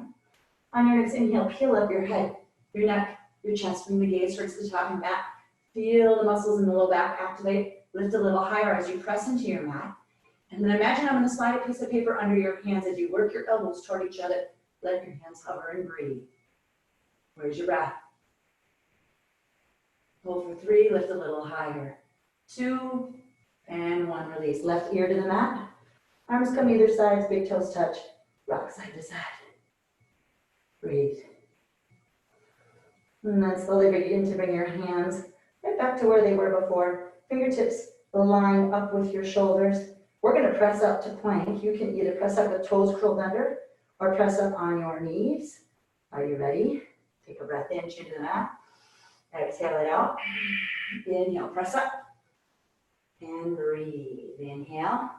On your next inhale, peel up your head, your neck, your chest. Bring the gaze towards the top of your mat. Feel the muscles in the low back activate. Lift a little higher as you press into your mat. And then imagine I'm going to slide a piece of paper under your hands as you work your elbows toward each other. Let your hands hover and breathe. Where's your breath? Hold for 3, lift a little higher. 2, and 1, release. Left ear to the mat. Arms come either side, big toes touch. Rock side to side. Breathe. And then slowly begin to bring your hands right back to where they were before. Fingertips line up with your shoulders. We're going to press up to plank. You can either press up with toes curled under or press up on your knees. Are you ready? Take a breath in, chin to the mat. Exhale it out. Inhale, press up. And breathe. Inhale.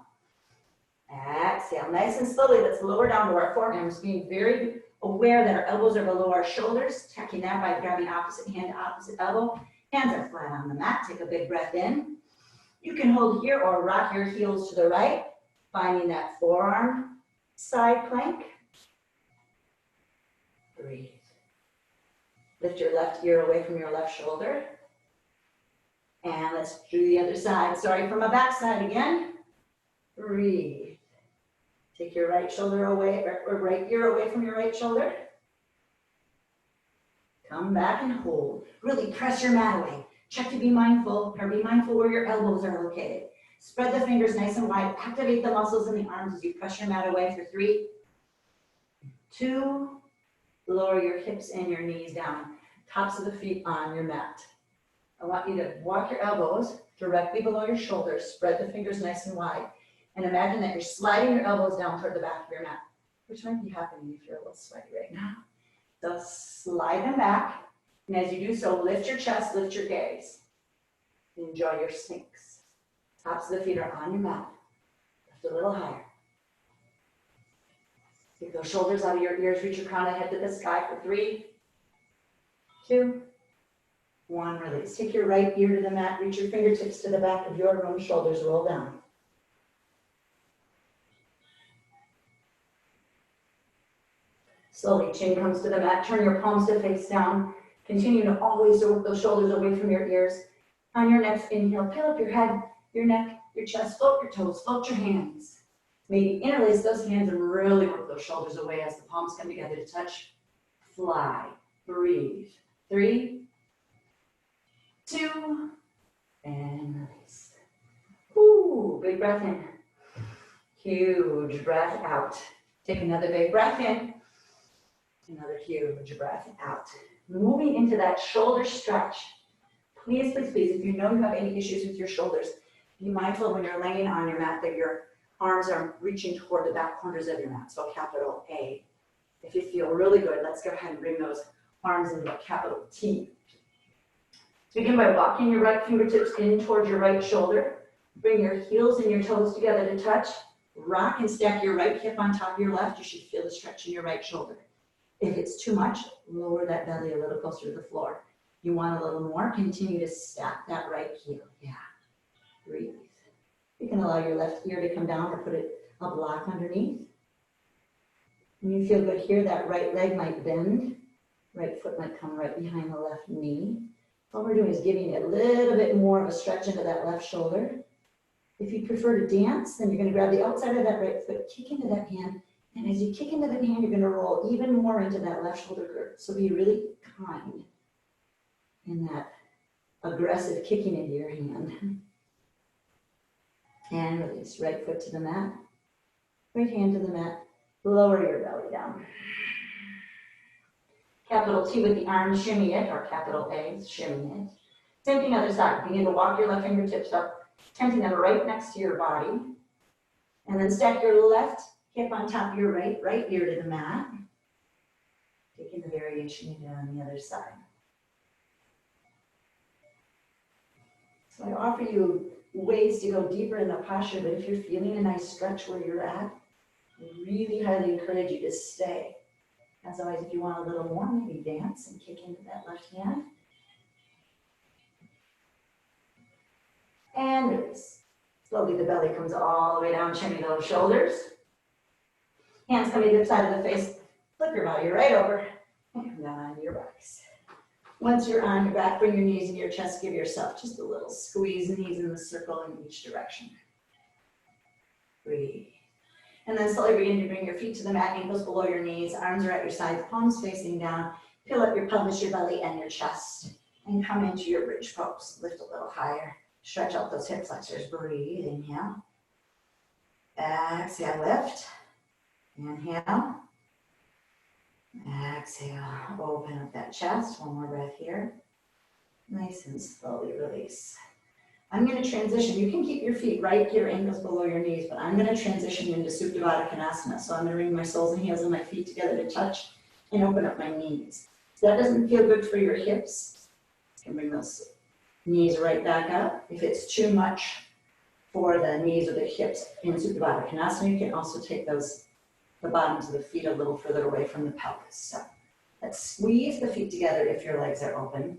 Exhale. Nice and slowly, let's lower down to our forearms, being very aware that our elbows are below our shoulders. Checking that by grabbing opposite hand to opposite elbow. Hands are flat on the mat. Take a big breath in. You can hold here or rock your heels to the right, finding that forearm side plank. Breathe. Lift your left ear away from your left shoulder. And let's do the other side. Sorry, from my back side again. Breathe. Take your right shoulder away, or right ear away from your right shoulder. Come back and hold. Really press your mat away. Check to be mindful, or be mindful where your elbows are located. Spread the fingers nice and wide. Activate the muscles in the arms as you press your mat away for 3, 2, lower your hips and your knees down. Tops of the feet on your mat. I want you to walk your elbows directly below your shoulders. Spread the fingers nice and wide. And imagine that you're sliding your elbows down toward the back of your mat, which might be happening if you're a little sweaty right now. So slide them back. And as you do so, lift your chest, lift your gaze. Enjoy your Sphinx. Tops of the feet are on your mat. Lift a little higher. Take those shoulders out of your ears, reach your crown of head to the sky for 3, 2, 1, release. Take your right ear to the mat, reach your fingertips to the back of your own shoulders, roll down. Slowly, chin comes to the mat, turn your palms to face down. Continue to always work those shoulders away from your ears. On your next inhale, peel up your head, your neck, your chest, float your toes, float your hands. Maybe interlace those hands and really work those shoulders away as the palms come together to touch. Fly, breathe. 3, 2, and release. Ooh, big breath in. Huge breath out. Take another big breath in. Another huge breath out. Moving into that shoulder stretch. Please, please, please, if you know you have any issues with your shoulders, be mindful when you're laying on your mat that your arms are reaching toward the back corners of your mat, so capital A. If you feel really good, let's go ahead and bring those arms into a capital T. Begin by walking your right fingertips in towards your right shoulder. Bring your heels and your toes together to touch. Rock and stack your right hip on top of your left. You should feel the stretch in your right shoulder. If it's too much, lower that belly a little closer to the floor. You want a little more, continue to stack that right heel. Yeah. Breathe. You can allow your left ear to come down or put a block underneath. And you feel good here, that right leg might bend. Right foot might come right behind the left knee. All we're doing is giving it a little bit more of a stretch into that left shoulder. If you prefer to dance, then you're going to grab the outside of that right foot, kick into that hand, and as you kick into that hand, you're going to roll even more into that left shoulder girdle. So be really kind in that aggressive kicking into your hand. And release. Right foot to the mat, right hand to the mat. Lower your belly down. Capital T with the arms, shimmy it, or capital A, shimmy it. Same thing other side. Begin to walk your left fingertips up, tenting them right next to your body. And then stack your left hip on top of your right ear to the mat. Taking the variation you did on the other side. So I offer you ways to go deeper in the posture, but if you're feeling a nice stretch where you're at, I really highly encourage you to stay. As always, if you want a little more, maybe dance and kick into that left hand. And release. Slowly the belly comes all the way down, shimmy those shoulders. Hands come either side of the face. Flip your body right over and down onto your backs. Once you're on your back, bring your knees into your chest. Give yourself just a little squeeze, knees in the circle in each direction. Breathe. And then slowly begin to bring your feet to the mat, ankles below your knees, arms are at your sides, palms facing down. Peel up your pelvis, your belly, and your chest. And come into your bridge pose. Lift a little higher. Stretch out those hip flexors. Breathe. Inhale. Exhale, lift. Inhale. Exhale. Open up that chest. One more breath here. Nice and slowly release. I'm going to transition. You can keep your feet right here, ankles below your knees, but I'm going to transition into Supta Konasana. So I'm going to bring my soles and heels of my feet together to touch and open up my knees. If that doesn't feel good for your hips, you can bring those knees right back up. If it's too much for the knees or the hips in Supta Konasana, you can also take the bottoms of the feet a little further away from the pelvis. So let's squeeze the feet together if your legs are open.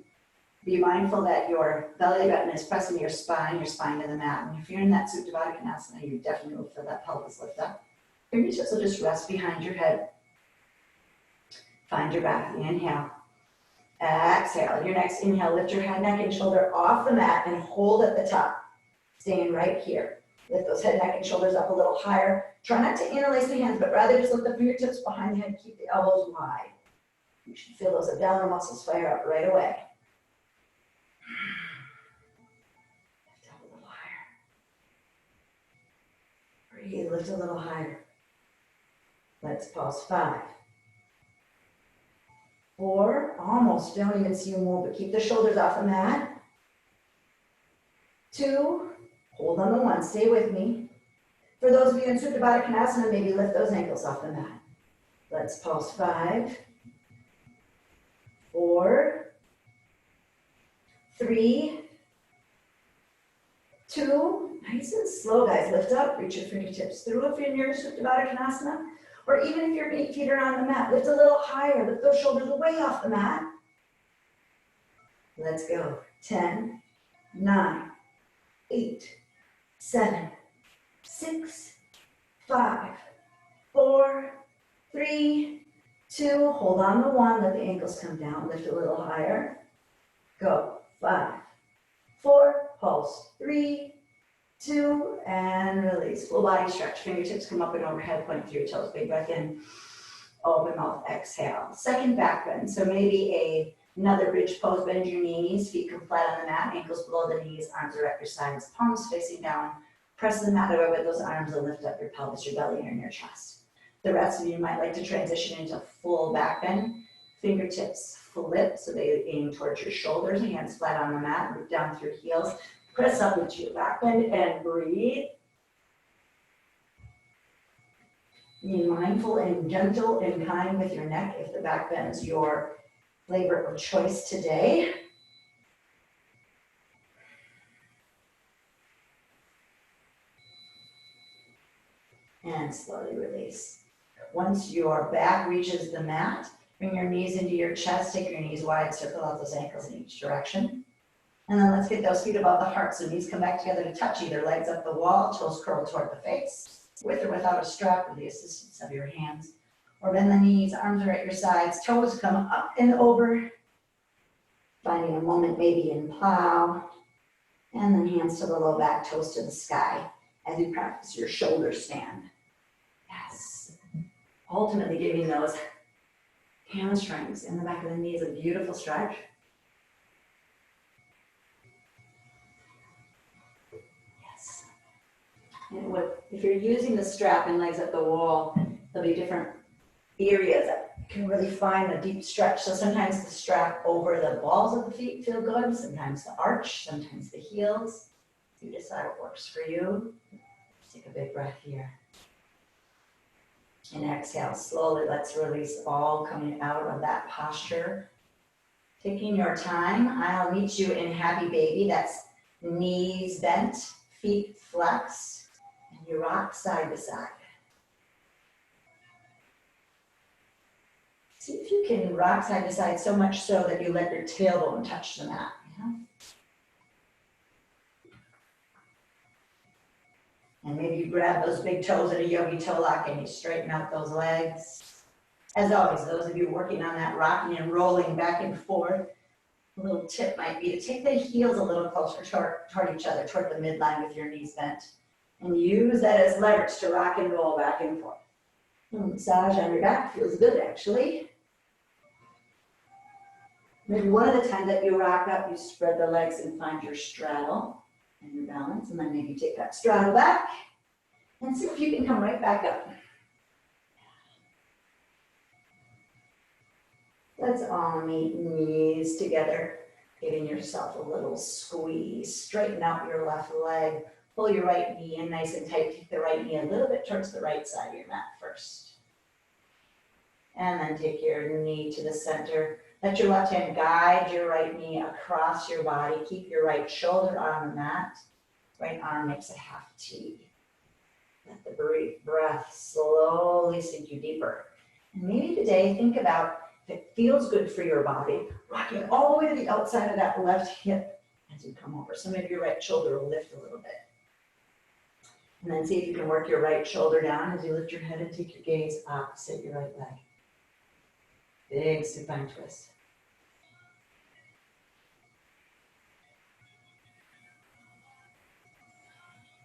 Be mindful that your belly button is pressing your spine to the mat. And if you're in that Supta Konasana, you definitely will feel that pelvis lift up. Fingertips will just rest behind your head. Find your back. Inhale. Exhale. Your next inhale, lift your head, neck, and shoulder off the mat and hold at the top. Staying right here. Lift those head, neck, and shoulders up a little higher. Try not to interlace the hands, but rather just lift the fingertips behind the head. Keep the elbows wide. You should feel those abdominal muscles fire up right away. Lift up a little higher. Breathe, lift a little higher. Let's pause. 5, 4, almost, don't even see you move, but keep the shoulders off the mat. 2, hold on the 1, stay with me. For those of you in Supta Konasana, maybe lift those ankles off the mat. Let's pause. 5, 4, 3, 2, nice and slow, guys. Lift up, reach your fingertips through if you're near Supta Konasana, or even if your feet are on the mat, lift a little higher, lift those shoulders way off the mat. Let's go. 10, 9, 8, 7, 6, 5, 4, 3, 2, hold on to 1, let the ankles come down, lift a little higher. Go. 5, 4, pulse. 3, 2, and release. Full body stretch. Fingertips come up and overhead, point through your toes. Big breath in. Open mouth, exhale. Second back bend. So maybe another bridge pose. Bend your knees, feet come flat on the mat, ankles below the knees, arms are at your sides, palms facing down. Press the mat away with those arms and lift up your pelvis, your belly, and your chest. The rest of you might like to transition into full back bend. Fingertips flip so they aim towards your shoulders, hands flat on the mat, root down through heels. Press up into your back bend and breathe. Be mindful and gentle and kind with your neck if the back bend is your flavor of choice today. And slowly release. Once your back reaches the mat, bring your knees into your chest, take your knees wide, circle out those ankles in each direction. And then let's get those feet above the heart. So knees come back together to touch either legs up the wall, toes curl toward the face, with or without a strap with the assistance of your hands. Or bend the knees, arms are at your sides, toes come up and over. Finding a moment maybe in plow. And then hands to the low back, toes to the sky as you practice your shoulder stand. Yes. Ultimately giving those hamstrings in the back of the knees a beautiful stretch. Yes. And if you're using the strap and legs at the wall, there'll be different areas that you can really find a deep stretch. So sometimes the strap over the balls of the feet feel good, sometimes the arch, sometimes the heels. You decide what works for you. Let's take a big breath here. And exhale slowly. Let's release all coming out of that posture. Taking your time, I'll meet you in happy baby. That's knees bent, feet flexed, and you rock side to side. See if you can rock side to side so much so that you let your tailbone touch the mat. Yeah? And maybe you grab those big toes in a yogi toe lock and you straighten out those legs. As always, those of you working on that rocking and rolling back and forth, a little tip might be to take the heels a little closer toward each other, toward the midline with your knees bent. And use that as leverage to rock and roll back and forth. Massage on your back feels good, actually. Maybe one of the times that you rock up, you spread the legs and find your straddle and your balance. And then maybe take that straddle back and see if you can come right back up. Let's all meet knees together, giving yourself a little squeeze. Straighten out your left leg. Pull your right knee in nice and tight. Take the right knee a little bit towards the right side of your mat first. And then take your knee to the center. Let your left hand guide your right knee across your body. Keep your right shoulder on the mat. Right arm makes a half T. Let the breath slowly sink you deeper. And maybe today think about if it feels good for your body, rocking all the way to the outside of that left hip as you come over. So maybe your right shoulder will lift a little bit. And then see if you can work your right shoulder down as you lift your head and take your gaze opposite your right leg. Big supine twist.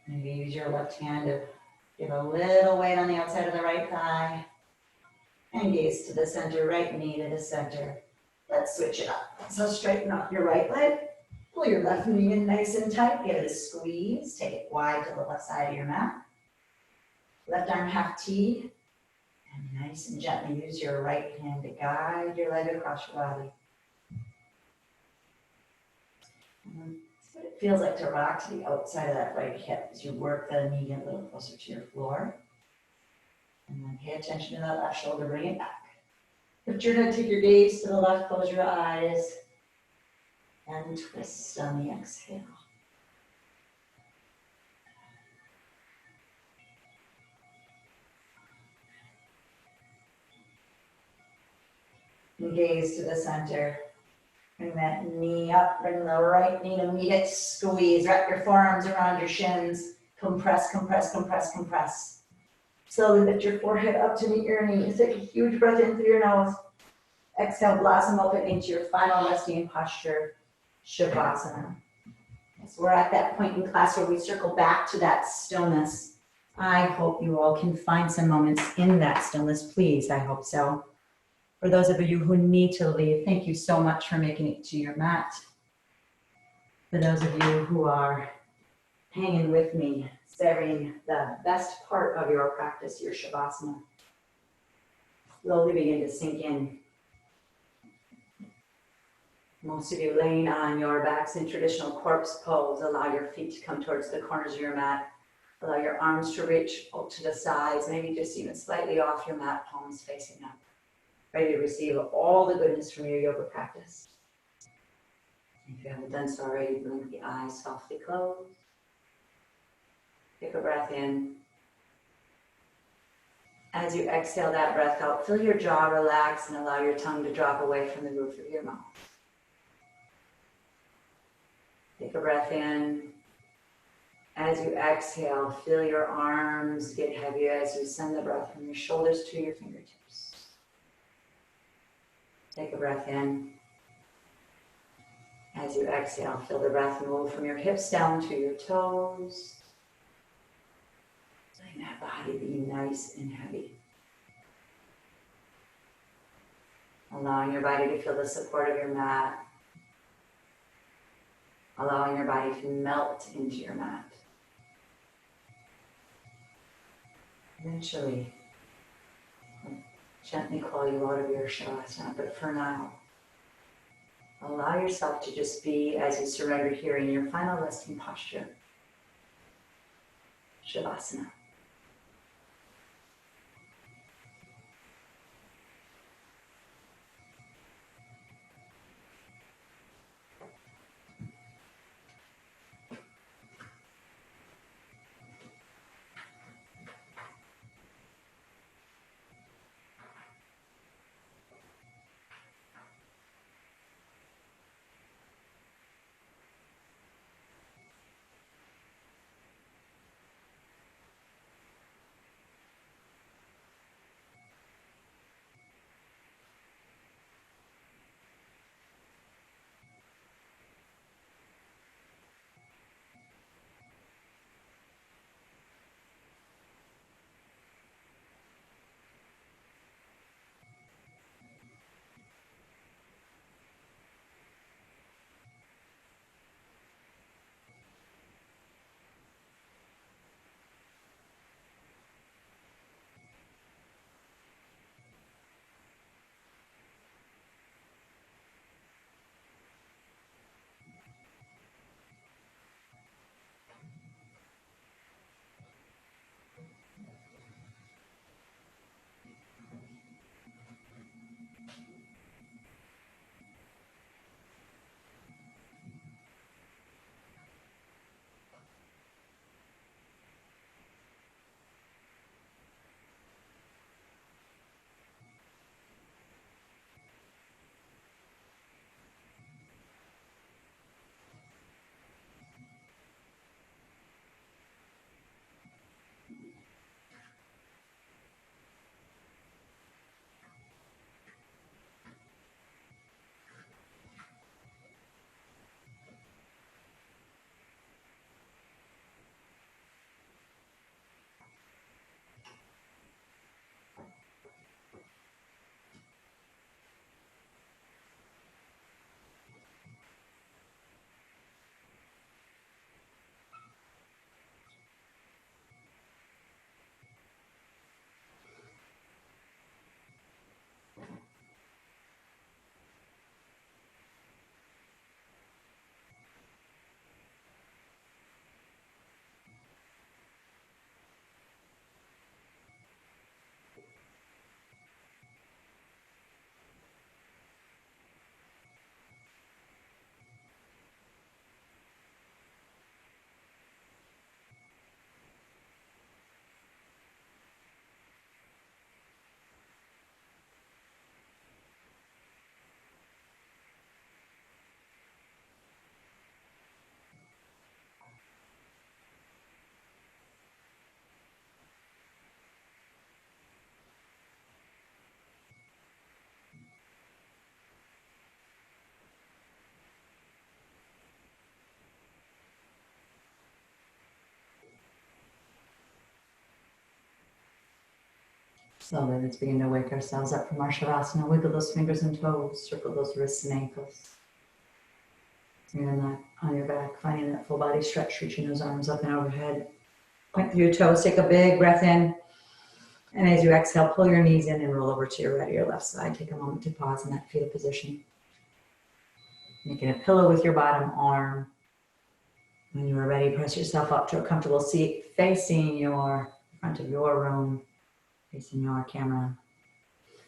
Maybe use your left hand to give a little weight on the outside of the right thigh. And gaze to the center, right knee to the center. Let's switch it up. So straighten up your right leg. Pull your left knee in nice and tight. Give it a squeeze. Take it wide to the left side of your mat. Left arm half T. And nice and gently use your right hand to guide your leg across your body. See what it feels like to rock to the outside of that right hip as you work the knee a little closer to your floor. And then pay attention to that left shoulder, bring it back. Lift your head, take your gaze to the left, close your eyes, and twist on the exhale. And gaze to the center. Bring that knee up, bring the right knee to meet it, squeeze, wrap your forearms around your shins, compress, compress, compress, compress. Slowly lift your forehead up to meet your knees. Take a huge breath in through your nose. Exhale, blossom open into your final resting posture, Shavasana. So we're at that point in class where we circle back to that stillness. I hope you all can find some moments in that stillness, please. I hope so. For those of you who need to leave, thank you so much for making it to your mat. For those of you who are hanging with me, savoring the best part of your practice, your Shavasana, slowly begin to sink in. Most of you laying on your backs in traditional corpse pose. Allow your feet to come towards the corners of your mat. Allow your arms to reach out to the sides, maybe just even slightly off your mat, palms facing up. Ready to receive all the goodness from your yoga practice. If you haven't done so already, blink the eyes, softly close. Take a breath in. As you exhale that breath out, feel your jaw relax and allow your tongue to drop away from the roof of your mouth. Take a breath in. As you exhale, feel your arms get heavier as you send the breath from your shoulders to your fingertips. Take a breath in. As you exhale, feel the breath move from your hips down to your toes. Letting that body be nice and heavy. Allowing your body to feel the support of your mat. Allowing your body to melt into your mat. Eventually, I'll gently call you out of your shavasana, but for now, allow yourself to just be as you surrender here in your final resting posture, shavasana. Slowly, let's begin to wake ourselves up from our shavasana. Wiggle those fingers and toes, circle those wrists and ankles. You're that on your back, finding that full body stretch, reaching those arms up and overhead. Point through your toes, take a big breath in. And as you exhale, pull your knees in and roll over to your right or your left side. Take a moment to pause in that fetal position. Making a pillow with your bottom arm. When you are ready, press yourself up to a comfortable seat facing your front of your room, facing your camera.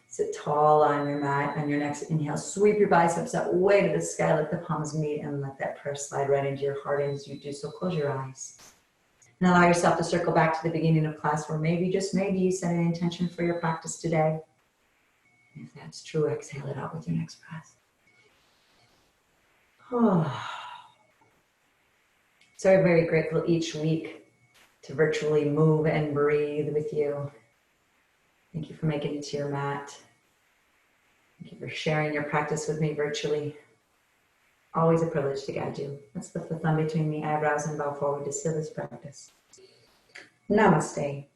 Sit tall on your mat. On your next inhale, sweep your biceps up way to the sky, let the palms meet, and let that prayer slide right into your heart. And as you do so, close your eyes. And allow yourself to circle back to the beginning of class where maybe, just maybe, you set an intention for your practice today. And if that's true, exhale it out with your next breath. Oh. So I'm very grateful each week to virtually move and breathe with you. Thank you for making it to your mat. Thank you for sharing your practice with me virtually. Always a privilege to guide you. Let's lift the thumb between the eyebrows and bow forward to seal this practice. Namaste.